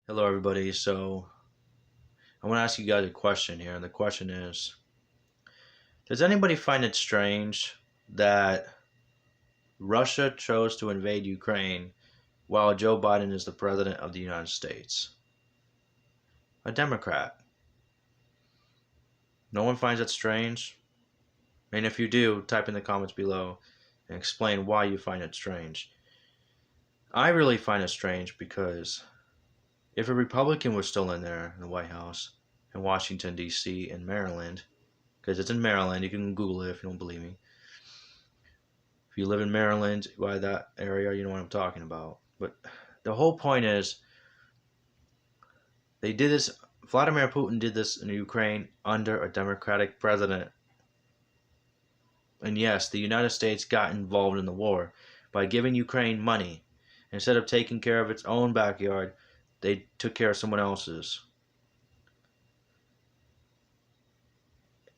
Hello, everybody. So, I want to ask you guys a question here. And the question is: does anybody find it strange that Russia chose to invade Ukraine while Joe Biden is the President of the United States? A Democrat. No one finds it strange? And if you do, type in the comments below and explain why you find it strange. I really find it strange because if a Republican was still in there in the White House, in Washington, D.C., in Maryland, because it's in Maryland. You can Google it if you don't believe me. If you live in Maryland, by that area, you know what I'm talking about. But the whole point is, they did this. Vladimir Putin did this in Ukraine under a Democratic president. And yes, the United States got involved in the war by giving Ukraine money. Instead of taking care of its own backyard, they took care of someone else's.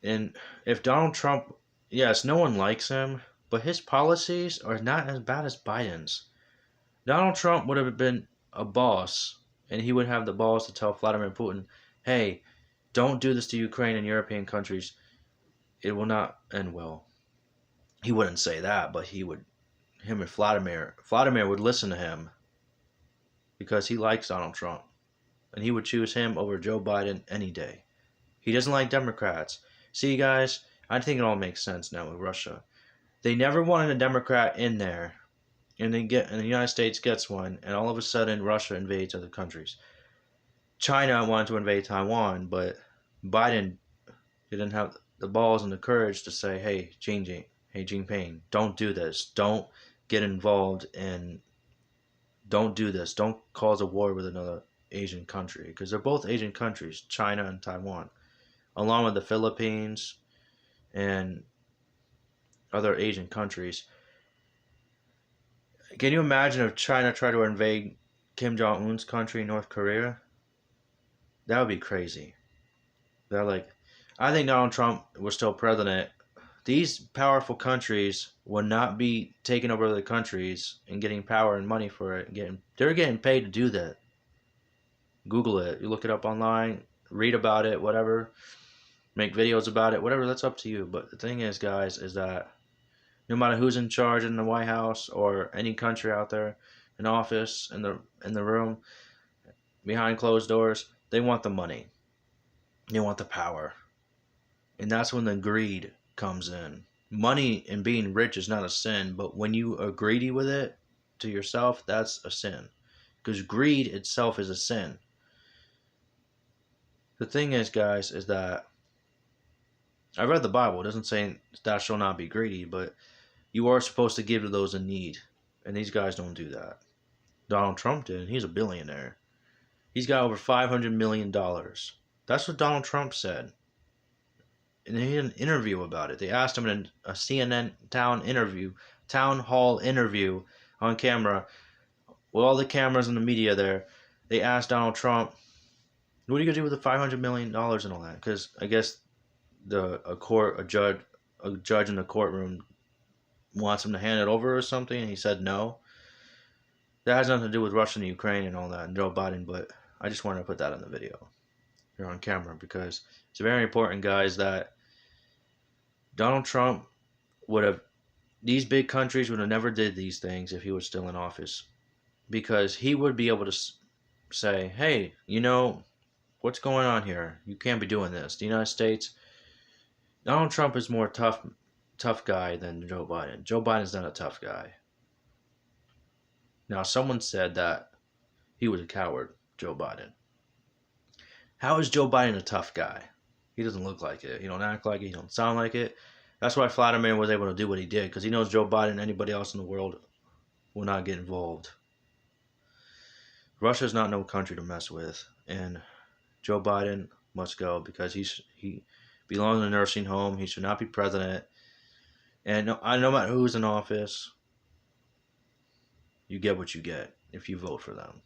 And if Donald Trump, yes, no one likes him, but his policies are not as bad as Biden's. Donald Trump would have been a boss, and he would have the balls to tell Vladimir Putin, hey, don't do this to Ukraine and European countries. It will not end well. He wouldn't say that, but him and Vladimir would listen to him because he likes Donald Trump, and he would choose him over Joe Biden any day. He doesn't like Democrats. See, guys, I think it all makes sense now with Russia. They never wanted a Democrat in there, and the United States gets one, and all of a sudden Russia invades other countries. China wanted to invade Taiwan, but Biden didn't have the balls and the courage to say, "Hey, Jinping, don't do this. Don't get involved in. Don't do this. Don't cause a war with another Asian country, because they're both Asian countries, China and Taiwan, along with the Philippines and other Asian countries." Can you imagine if China tried to invade Kim Jong-un's country, North Korea? That would be crazy. I think Donald Trump was still president. These powerful countries would not be taking over other countries and getting power and money for it. They're getting paid to do that. Google it. You look it up online, read about it, whatever. Make videos about it, whatever. That's up to you. But the thing is, guys, is that no matter who's in charge in the White House or any country out there, in office, in the room, behind closed doors, they want the money. They want the power. And that's when the greed comes in. Money and being rich is not a sin, but when you are greedy with it to yourself, that's a sin. Because greed itself is a sin. The thing is, guys, is that I read the Bible. It doesn't say thou shalt not be greedy, but you are supposed to give to those in need. And these guys don't do that. Donald Trump did, and he's a billionaire. He's got over $500 million. That's what Donald Trump said. And he had an interview about it. They asked him in a CNN town hall interview on camera, with all the cameras and the media there. They asked Donald Trump, what are you going to do with the $500 million and all that? Because I guess a judge in the courtroom wants him to hand it over or something, and he said no. That has nothing to do with Russia and Ukraine and all that, and Joe Biden, but I just wanted to put that in the video here on camera because it's very important, guys, that Donald Trump these big countries would have never did these things if he was still in office, because he would be able to say, hey, what's going on here? You can't be doing this. The United States, Donald Trump is more tough guy than Joe Biden. Joe Biden's not a tough guy. Now, someone said that he was a coward, Joe Biden. How is Joe Biden a tough guy? He doesn't look like it. He don't act like it. He don't sound like it. That's why Vladimir was able to do what he did, because he knows Joe Biden and anybody else in the world will not get involved. Russia's not no country to mess with, and Joe Biden must go because he belongs in a nursing home. He should not be president. And no matter who's in office, you get what you get if you vote for them.